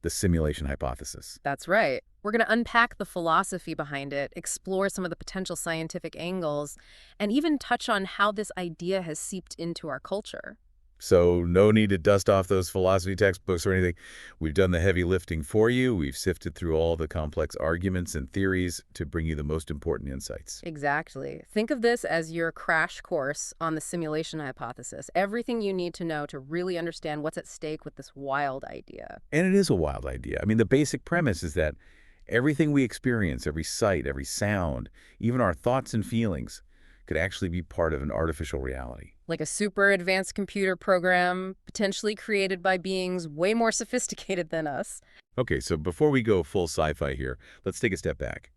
the simulation hypothesis. That's right. We're going to unpack the philosophy behind it, explore some of the potential scientific angles, and even touch on how this idea has seeped into our culture. So no need to dust off those philosophy textbooks or anything. We've done the heavy lifting for you. We've sifted through all the complex arguments and theories to bring you the most important insights. Exactly. Think of this as your crash course on the simulation hypothesis. Everything you need to know to really understand what's at stake with this wild idea. And it is a wild idea. I mean, the basic premise is that everything we experience, every sight, every sound, even our thoughts and feelings, could actually be part of an artificial reality. Like a super advanced computer program, potentially created by beings way more sophisticated than us. Okay, so before we go full sci-fi here, let's take a step back.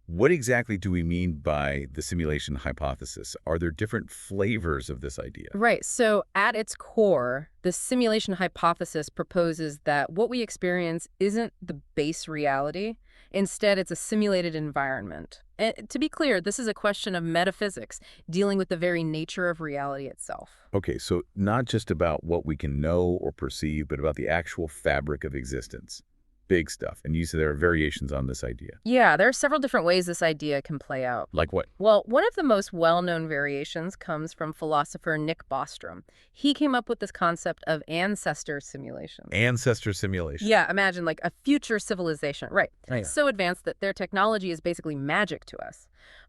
What exactly do we mean by the simulation hypothesis? Are there different flavors of this idea? Right. So at its core, the simulation hypothesis proposes that what we experience isn't the base reality. Instead, it's a simulated environment. And to be clear, this is a question of metaphysics, dealing with the very nature of reality itself. Okay, so not just about what we can know or perceive, but about the actual fabric of existence. Big stuff. And you said there are variations on this idea. Yeah, there are several different ways this idea can play out. Like what? Well, one of the most well-known variations comes from philosopher Nick Bostrom. He came up with this concept of ancestor simulation. Ancestor simulation. Yeah, imagine like a future civilization. Right. Yeah. So advanced that their technology is basically magic to us.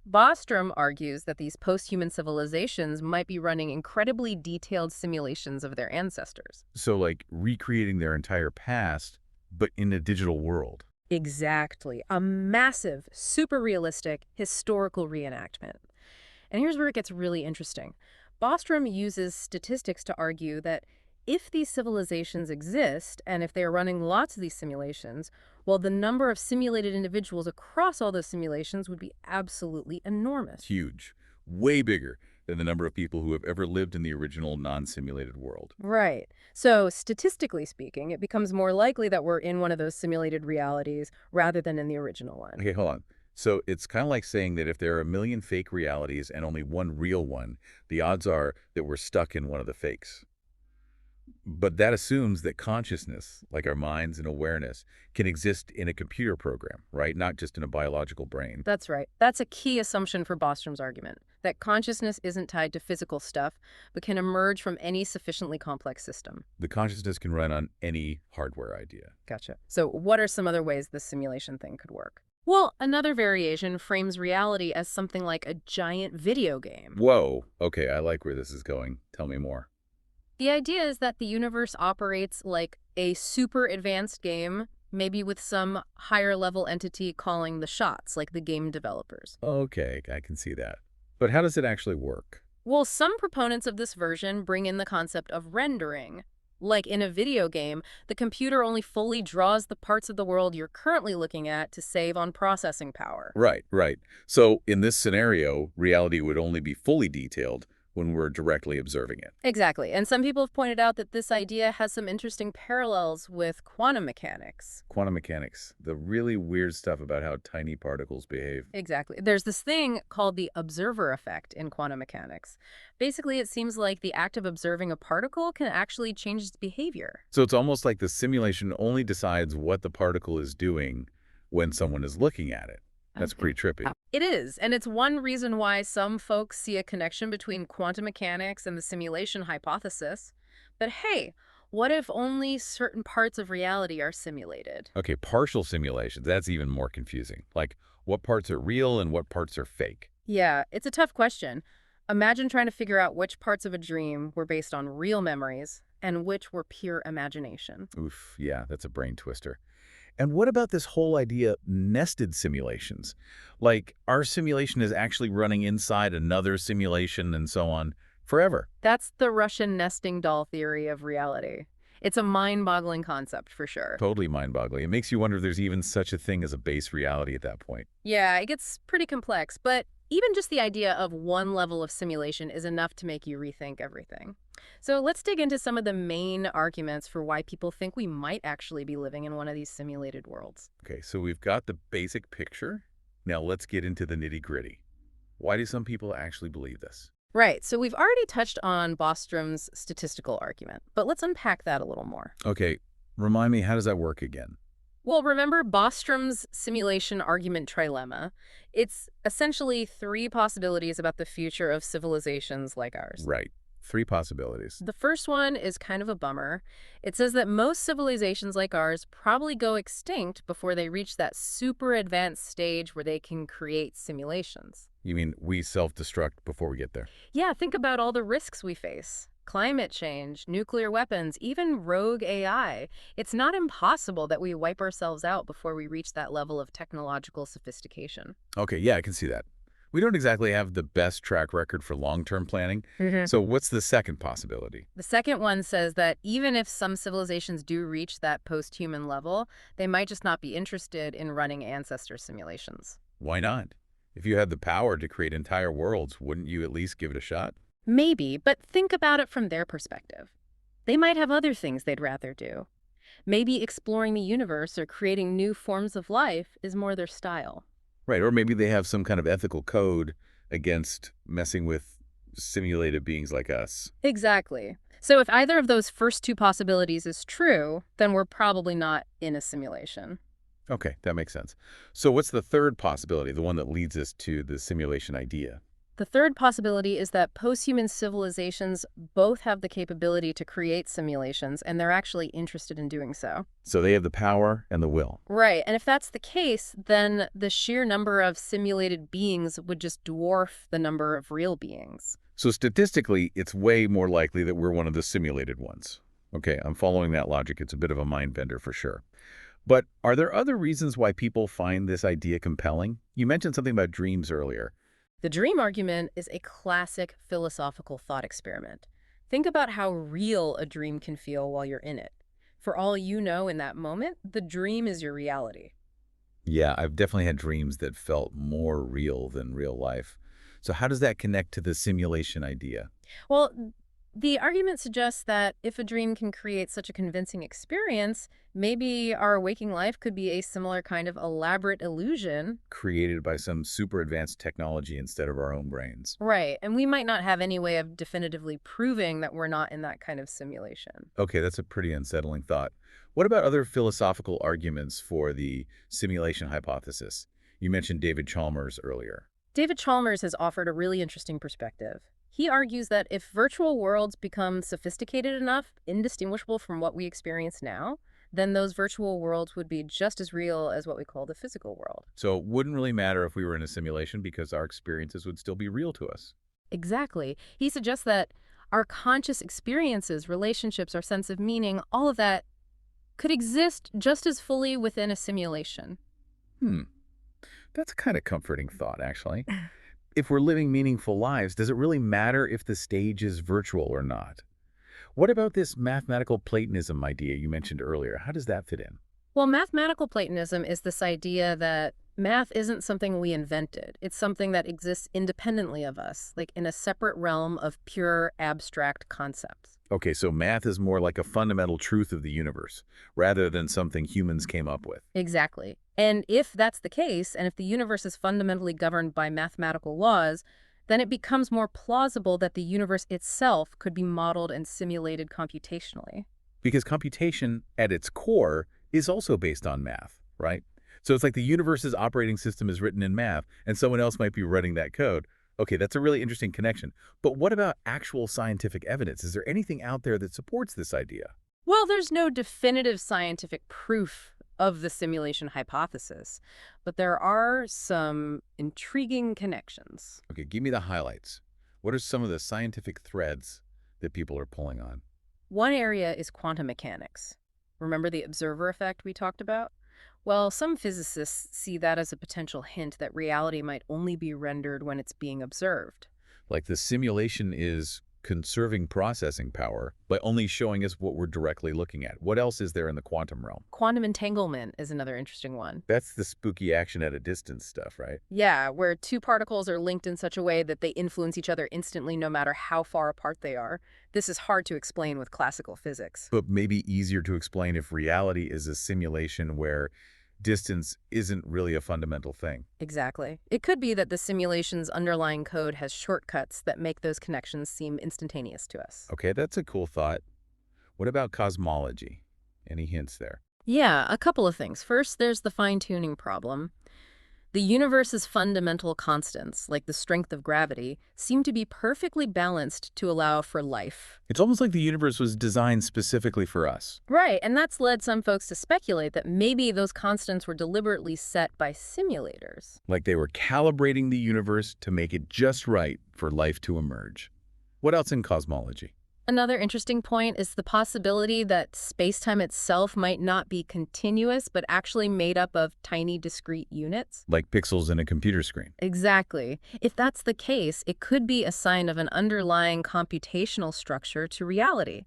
Bostrom argues that these post-human civilizations might be running incredibly detailed simulations of their ancestors. So like recreating their entire past, but in a digital world. Exactly. A massive, super realistic, historical reenactment. And here's where it gets really interesting. Bostrom uses statistics to argue that if these civilizations exist, and if they are running lots of these simulations, well, the number of simulated individuals across all those simulations would be absolutely enormous. Huge. Way bigger than the number of people who have ever lived in the original non-simulated world. Right. So statistically speaking, it becomes more likely that we're in one of those simulated realities rather than in the original one. Okay, hold on. So it's kind of like saying that if there are a million fake realities and only one real one, the odds are that we're stuck in one of the fakes. But that assumes that consciousness, like our minds and awareness, can exist in a computer program, right? Not just in a biological brain. That's right. That's a key assumption for Bostrom's argument, that consciousness isn't tied to physical stuff, but can emerge from any sufficiently complex system. The consciousness can run on any hardware idea. Gotcha. So what are some other ways this simulation thing could work? Well, another variation frames reality as something like a giant video game. Whoa. Okay, I like where this is going. Tell me more. The idea is that the universe operates like a super advanced game, maybe with some higher level entity calling the shots, like the game developers. Okay, I can see that. But how does it actually work? Well, some proponents of this version bring in the concept of rendering. Like in a video game, the computer only fully draws the parts of the world you're currently looking at to save on processing power. Right, right. So in this scenario, reality would only be fully detailed when we're directly observing it. Exactly. And some people have pointed out that this idea has some interesting parallels with quantum mechanics. Quantum mechanics, the really weird stuff about how tiny particles behave. Exactly. There's this thing called the observer effect in quantum mechanics. Basically, it seems like the act of observing a particle can actually change its behavior. So it's almost like the simulation only decides what the particle is doing when someone is looking at it. That's pretty trippy. It is, and it's one reason why some folks see a connection between quantum mechanics and the simulation hypothesis. But hey, what if only certain parts of reality are simulated? Okay, partial simulations, that's even more confusing. Like, what parts are real and what parts are fake? Yeah, it's a tough question. Imagine trying to figure out which parts of a dream were based on real memories and which were pure imagination. Oof, yeah, that's a brain twister. And what about this whole idea of nested simulations? Like, our simulation is actually running inside another simulation and so on forever. That's the Russian nesting doll theory of reality. It's a mind-boggling concept for sure. Totally mind-boggling. It makes you wonder if there's even such a thing as a base reality at that point. Yeah, it gets pretty complex, but even just the idea of one level of simulation is enough to make you rethink everything. So let's dig into some of the main arguments for why people think we might actually be living in one of these simulated worlds. Okay, so we've got the basic picture. Now let's get into the nitty-gritty. Why do some people actually believe this? Right, so we've already touched on Bostrom's statistical argument, but let's unpack that a little more. Okay, Remind me, how does that work again? Well, remember Bostrom's simulation argument trilemma? It's essentially three possibilities about the future of civilizations like ours. Right. Three possibilities. The first one is kind of a bummer. It says that most civilizations like ours probably go extinct before they reach that super advanced stage where they can create simulations. You mean we self-destruct before we get there? Yeah, think about all the risks we face. Climate change, nuclear weapons, even rogue AI. It's not impossible that we wipe ourselves out before we reach that level of technological sophistication. Okay, yeah, I can see that. We don't exactly have the best track record for long-term planning. So what's the second possibility? The second one says that even if some civilizations do reach that post-human level, they might just not be interested in running ancestor simulations. Why not? If you had the power to create entire worlds, wouldn't you at least give it a shot? Maybe, but think about it from their perspective. They might have other things they'd rather do. Maybe exploring the universe or creating new forms of life is more their style. Right, or maybe they have some kind of ethical code against messing with simulated beings like us. Exactly. So if either of those first two possibilities is true, then we're probably not in a simulation. Okay, that makes sense. So what's the third possibility, the one that leads us to the simulation idea? The third possibility is that post-human civilizations both have the capability to create simulations, and they're actually interested in doing so. So they have the power and the will. Right, and if that's the case, then the sheer number of simulated beings would just dwarf the number of real beings. So statistically, it's way more likely that we're one of the simulated ones. Okay, I'm following that logic. It's a bit of a mind bender for sure. But are there other reasons why people find this idea compelling? You mentioned something about dreams earlier. The dream argument is a classic philosophical thought experiment. Think about how real a dream can feel while you're in it. For all you know in that moment, the dream is your reality. Yeah, I've definitely had dreams that felt more real than real life. So how does that connect to the simulation idea? Well, the argument suggests that if a dream can create such a convincing experience, maybe our waking life could be a similar kind of elaborate illusion. Created by some super advanced technology instead of our own brains. Right, and we might not have any way of definitively proving that we're not in that kind of simulation. Okay, that's a pretty unsettling thought. What about other philosophical arguments for the simulation hypothesis? You mentioned David Chalmers earlier. David Chalmers has offered a really interesting perspective. He argues that if virtual worlds become sophisticated enough, indistinguishable from what we experience now, then those virtual worlds would be just as real as what we call the physical world. So it wouldn't really matter if we were in a simulation because our experiences would still be real to us. Exactly. He suggests that our conscious experiences, relationships, our sense of meaning, all of that could exist just as fully within a simulation. That's a kind of comforting thought, actually. If we're living meaningful lives, does it really matter if the stage is virtual or not? What about this mathematical Platonism idea you mentioned earlier? How does that fit in? Well, mathematical Platonism is this idea that math isn't something we invented. It's something that exists independently of us, like in a separate realm of pure abstract concepts. Okay, so math is more like a fundamental truth of the universe, rather than something humans came up with. Exactly. And if that's the case, and if the universe is fundamentally governed by mathematical laws, then it becomes more plausible that the universe itself could be modeled and simulated computationally. Because computation, at its core, is also based on math, right? So it's like the universe's operating system is written in math, and someone else might be running that code. Okay, that's a really interesting connection. But what about actual scientific evidence? Is there anything out there that supports this idea? Well, there's no definitive scientific proof of the simulation hypothesis, but there are some intriguing connections. Okay, give me the highlights. What are some of the scientific threads that people are pulling on? One area is quantum mechanics. Remember the observer effect we talked about? Well, some physicists see that as a potential hint that reality might only be rendered when it's being observed. Like the simulation is conserving processing power by only showing us what we're directly looking at. What else is there in the quantum realm? Quantum entanglement is another interesting one. That's the spooky action at a distance stuff, right? Yeah, where two particles are linked in such a way that they influence each other instantly no matter how far apart they are. This is hard to explain with classical physics. But maybe easier to explain if reality is a simulation where distance isn't really a fundamental thing. Exactly. It could be that the simulation's underlying code has shortcuts that make those connections seem instantaneous to us. Okay, that's a cool thought. What about cosmology? Any hints there? Yeah, a couple of things. First, there's the fine-tuning problem. The universe's fundamental constants, like the strength of gravity, seem to be perfectly balanced to allow for life. It's almost like the universe was designed specifically for us. Right, and that's led some folks to speculate that maybe those constants were deliberately set by simulators. Like they were calibrating the universe to make it just right for life to emerge. What else in cosmology? Another interesting point is the possibility that spacetime itself might not be continuous, but actually made up of tiny discrete units. Like pixels in a computer screen. Exactly. If that's the case, it could be a sign of an underlying computational structure to reality.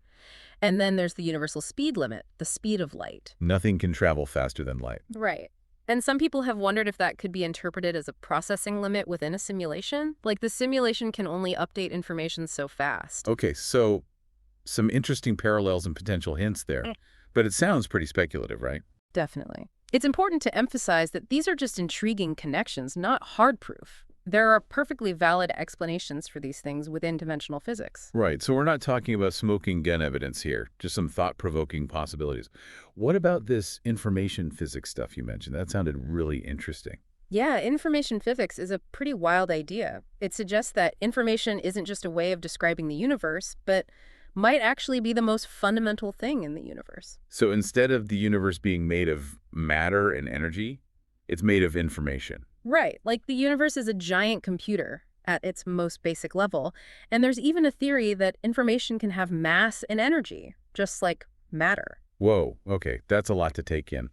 And then there's the universal speed limit, the speed of light. Nothing can travel faster than light. Right. And some people have wondered if that could be interpreted as a processing limit within a simulation. Like the simulation can only update information so fast. Okay, so some interesting parallels and potential hints there. But it sounds pretty speculative, right? Definitely. It's important to emphasize that these are just intriguing connections, not hard proof. There are perfectly valid explanations for these things within conventional physics. Right, so we're not talking about smoking gun evidence here, just some thought-provoking possibilities. What about this information physics stuff you mentioned? That sounded really interesting. Yeah, information physics is a pretty wild idea. It suggests that information isn't just a way of describing the universe, but might actually be the most fundamental thing in the universe. So instead of the universe being made of matter and energy, it's made of information. Right, like the universe is a giant computer at its most basic level, and there's even a theory that information can have mass and energy, just like matter. Whoa, okay, that's a lot to take in.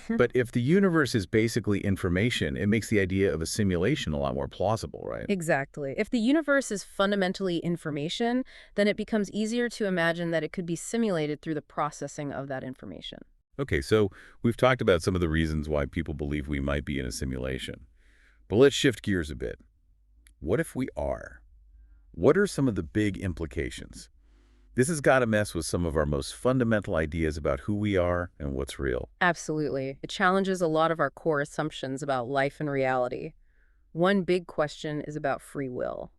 But if the universe is basically information, it makes the idea of a simulation a lot more plausible, right? Exactly. If the universe is fundamentally information, then it becomes easier to imagine that it could be simulated through the processing of that information. Okay, so we've talked about some of the reasons why people believe we might be in a simulation. But let's shift gears a bit. What if we are? What are some of the big implications? This has got to mess with some of our most fundamental ideas about who we are and what's real. Absolutely. It challenges a lot of our core assumptions about life and reality. One big question is about free will.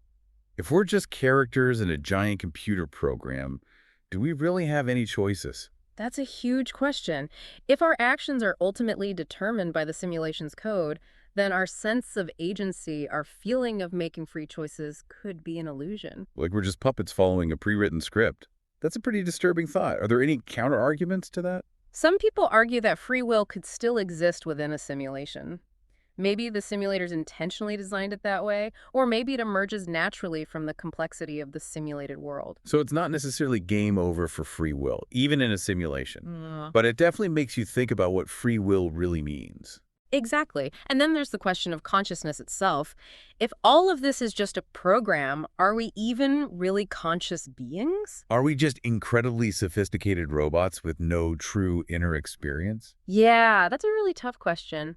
If we're just characters in a giant computer program, do we really have any choices? That's a huge question. If our actions are ultimately determined by the simulation's code, then our sense of agency, our feeling of making free choices, could be an illusion. Like we're just puppets following a pre-written script. That's a pretty disturbing thought. Are there any counter-arguments to that? Some people argue that free will could still exist within a simulation. Maybe the simulators intentionally designed it that way, or maybe it emerges naturally from the complexity of the simulated world. So it's not necessarily game over for free will, even in a simulation. Mm. But it definitely makes you think about what free will really means. Exactly. And then there's the question of consciousness itself. If all of this is just a program, are we even really conscious beings? Are we just incredibly sophisticated robots with no true inner experience? Yeah, that's a really tough question.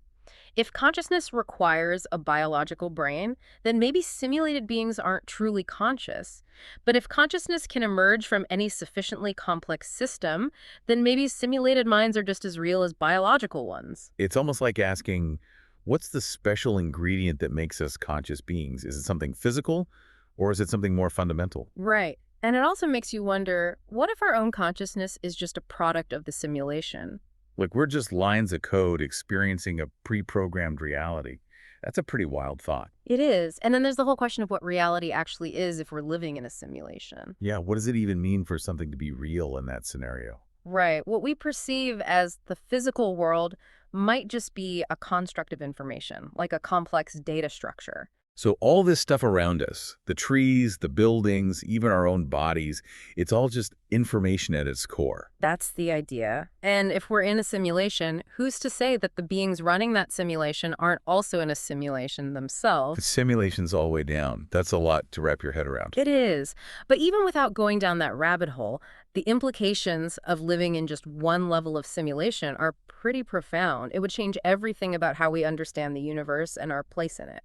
If consciousness requires a biological brain, then maybe simulated beings aren't truly conscious. But if consciousness can emerge from any sufficiently complex system, then maybe simulated minds are just as real as biological ones. It's almost like asking, what's the special ingredient that makes us conscious beings? Is it something physical, or is it something more fundamental? Right. And it also makes you wonder, what if our own consciousness is just a product of the simulation? Like we're just lines of code experiencing a pre-programmed reality. That's a pretty wild thought. It is. And then there's the whole question of what reality actually is if we're living in a simulation. Yeah, what does it even mean for something to be real in that scenario? Right. What we perceive as the physical world might just be a construct of information, like a complex data structure. So all this stuff around us, the trees, the buildings, even our own bodies, it's all just information at its core. That's the idea. And if we're in a simulation, who's to say that the beings running that simulation aren't also in a simulation The themselves? simulation's all the way down. That's a lot to wrap your head around. It is. But even without going down that rabbit hole, the implications of living in just one level of simulation are pretty profound. It would change everything about how we understand the universe and our place in it.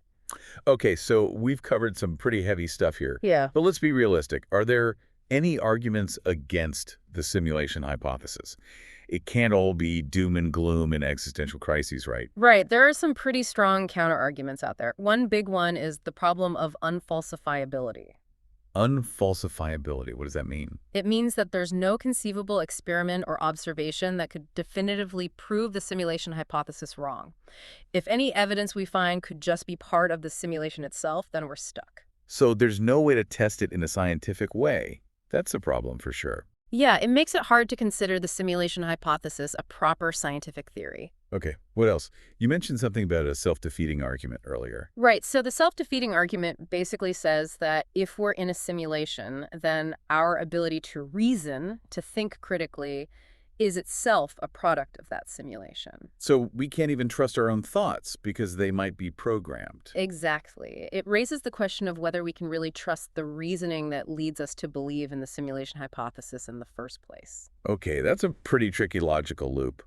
Okay, so we've covered some pretty heavy stuff here. Yeah. But let's be realistic. Are there any arguments against the simulation hypothesis? It can't all be doom and gloom and existential crises, right? Right. There are some pretty strong counterarguments out there. One big one is the problem of unfalsifiability. Unfalsifiability, what does that mean? It means that there's no conceivable experiment or observation that could definitively prove the simulation hypothesis wrong. If any evidence we find could just be part of the simulation itself, then we're stuck. So there's no way to test it in a scientific way. That's a problem for sure. Yeah, it makes it hard to consider the simulation hypothesis a proper scientific theory. Okay, what else? You mentioned something about a self-defeating argument earlier. Right, so the self-defeating argument basically says that if we're in a simulation, then our ability to reason, to think critically, is itself a product of that simulation. So we can't even trust our own thoughts because they might be programmed. Exactly. It raises the question of whether we can really trust the reasoning that leads us to believe in the simulation hypothesis in the first place. Okay, that's a pretty tricky logical loop.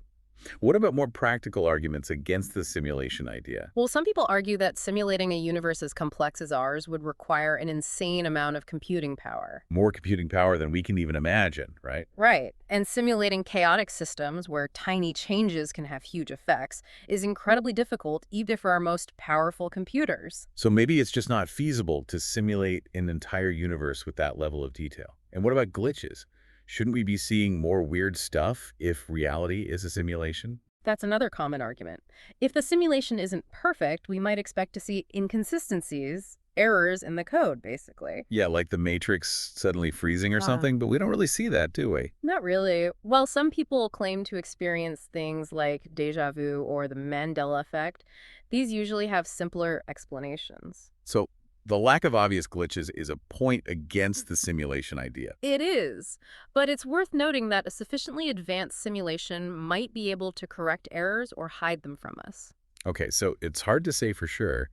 What about more practical arguments against the simulation idea? Well, some people argue that simulating a universe as complex as ours would require an insane amount of computing power. More computing power than we can even imagine, right? Right. And simulating chaotic systems where tiny changes can have huge effects is incredibly difficult even for our most powerful computers. So maybe it's just not feasible to simulate an entire universe with that level of detail. And what about glitches? Shouldn't we be seeing more weird stuff if reality is a simulation? That's another common argument. If the simulation isn't perfect, we might expect to see inconsistencies, errors in the code, basically. Yeah, like the Matrix suddenly freezing or Ah. something, but we don't really see that, do we? Not really. While some people claim to experience things like déjà vu or the Mandela effect, these usually have simpler explanations. So the lack of obvious glitches is a point against the simulation idea. It is, but it's worth noting that a sufficiently advanced simulation might be able to correct errors or hide them from us. Okay, so it's hard to say for sure,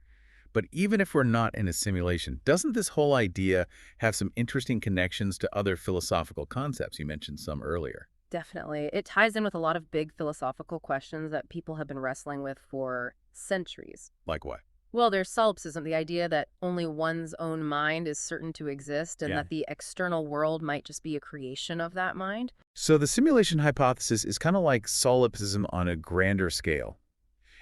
but even if we're not in a simulation, doesn't this whole idea have some interesting connections to other philosophical concepts? You mentioned some earlier. Definitely. It ties in with a lot of big philosophical questions that people have been wrestling with for centuries. Like what? Well, there's solipsism, the idea that only one's own mind is certain to exist and Yeah. that the external world might just be a creation of that mind. So the simulation hypothesis is kind of like solipsism on a grander scale.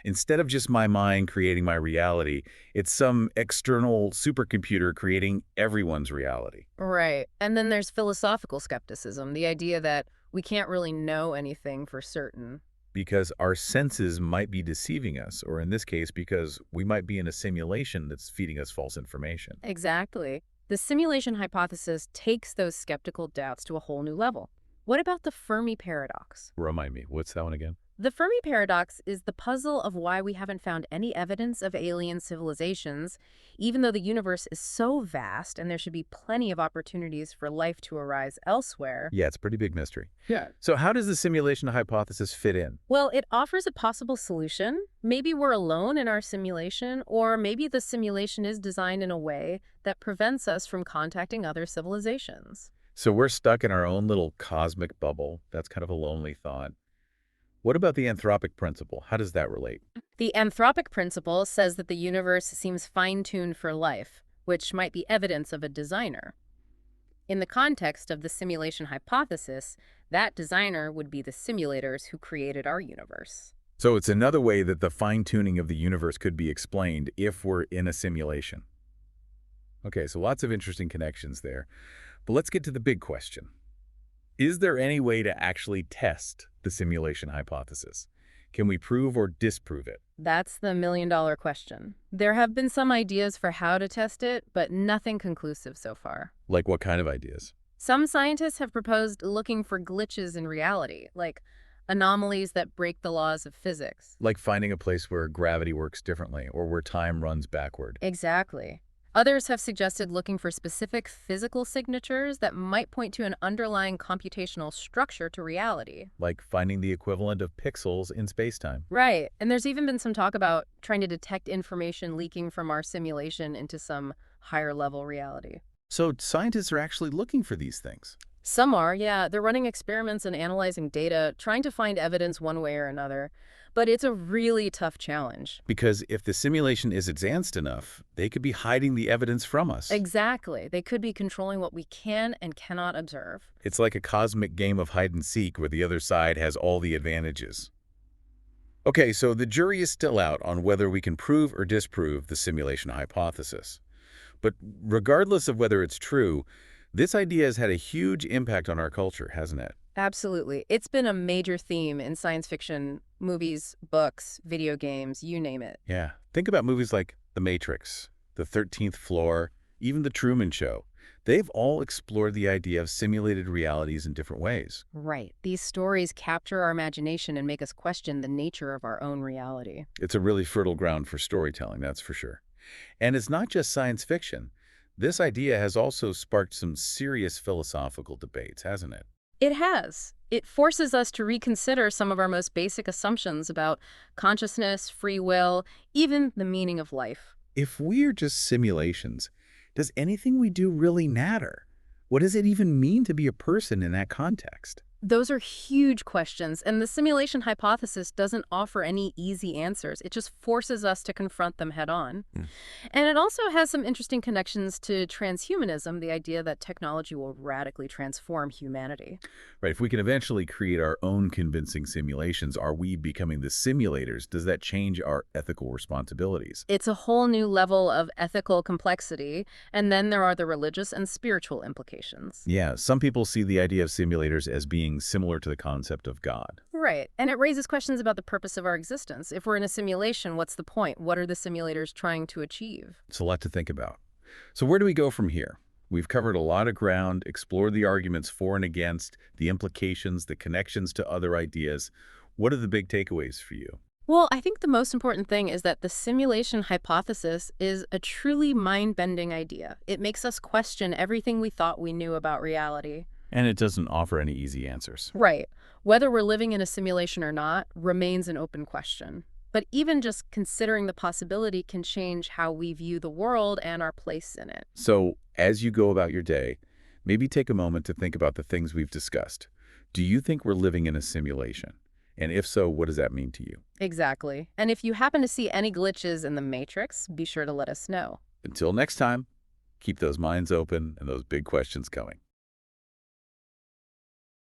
Instead of just my mind creating my reality, it's some external supercomputer creating everyone's reality. Right. And then there's philosophical skepticism, the idea that we can't really know anything for certain. Because our senses might be deceiving us, or in this case, because we might be in a simulation that's feeding us false information. Exactly. The simulation hypothesis takes those skeptical doubts to a whole new level. What about the Fermi paradox? Remind me, what's that one again? The Fermi paradox is the puzzle of why we haven't found any evidence of alien civilizations, even though the universe is so vast and there should be plenty of opportunities for life to arise elsewhere. Yeah, it's a pretty big mystery. Yeah. So how does the simulation hypothesis fit in? Well, it offers a possible solution. Maybe we're alone in our simulation, or maybe the simulation is designed in a way that prevents us from contacting other civilizations. So we're stuck in our own little cosmic bubble. That's kind of a lonely thought. What about the anthropic principle? How does that relate? The anthropic principle says that the universe seems fine-tuned for life, which might be evidence of a designer. In the context of the simulation hypothesis, that designer would be the simulators who created our universe. So it's another way that the fine-tuning of the universe could be explained if we're in a simulation. Okay, so lots of interesting connections there. But let's get to the big question. Is there any way to actually test the simulation hypothesis? Can we prove or disprove it? That's the million-dollar question. There have been some ideas for how to test it, but nothing conclusive so far. Like what kind of ideas? Some scientists have proposed looking for glitches in reality, like anomalies that break the laws of physics. Like finding a place where gravity works differently or where time runs backward. Exactly. Others have suggested looking for specific physical signatures that might point to an underlying computational structure to reality. Like finding the equivalent of pixels in spacetime. Right. And there's even been some talk about trying to detect information leaking from our simulation into some higher level reality. So scientists are actually looking for these things. Some are, yeah. They're running experiments and analyzing data, trying to find evidence one way or another. But it's a really tough challenge. Because if the simulation is advanced enough, they could be hiding the evidence from us. Exactly. They could be controlling what we can and cannot observe. It's like a cosmic game of hide and seek where the other side has all the advantages. Okay, so the jury is still out on whether we can prove or disprove the simulation hypothesis. But regardless of whether it's true, this idea has had a huge impact on our culture, hasn't it? Absolutely. It's been a major theme in science fiction, movies, books, video games, you name it. Yeah. Think about movies like The Matrix, The 13th Floor, even The Truman Show. They've all explored the idea of simulated realities in different ways. Right. These stories capture our imagination and make us question the nature of our own reality. It's a really fertile ground for storytelling, that's for sure. And it's not just science fiction. This idea has also sparked some serious philosophical debates, hasn't it? It has. It forces us to reconsider some of our most basic assumptions about consciousness, free will, even the meaning of life. If we're just simulations, does anything we do really matter? What does it even mean to be a person in that context? Those are huge questions, and the simulation hypothesis doesn't offer any easy answers. It just forces us to confront them head on. Hmm. And it also has some interesting connections to transhumanism, the idea that technology will radically transform humanity. Right, if we can eventually create our own convincing simulations, are we becoming the simulators? Does that change our ethical responsibilities? It's a whole new level of ethical complexity, and then there are the religious and spiritual implications. Yeah, some people see the idea of simulators as being similar to the concept of God. Right, and it raises questions about the purpose of our existence. If we're in a simulation, what's the point? What are the simulators trying to achieve? It's a lot to think about. So where do we go from here? We've covered a lot of ground, explored the arguments for and against, the implications, the connections to other ideas. What are the big takeaways for you? Well, I think the most important thing is that the simulation hypothesis is a truly mind-bending idea. It makes us question everything we thought we knew about reality. And it doesn't offer any easy answers. Right. Whether we're living in a simulation or not remains an open question. But even just considering the possibility can change how we view the world and our place in it. So as you go about your day, maybe take a moment to think about the things we've discussed. Do you think we're living in a simulation? And if so, what does that mean to you? Exactly. And if you happen to see any glitches in the matrix, be sure to let us know. Until next time, keep those minds open and those big questions coming.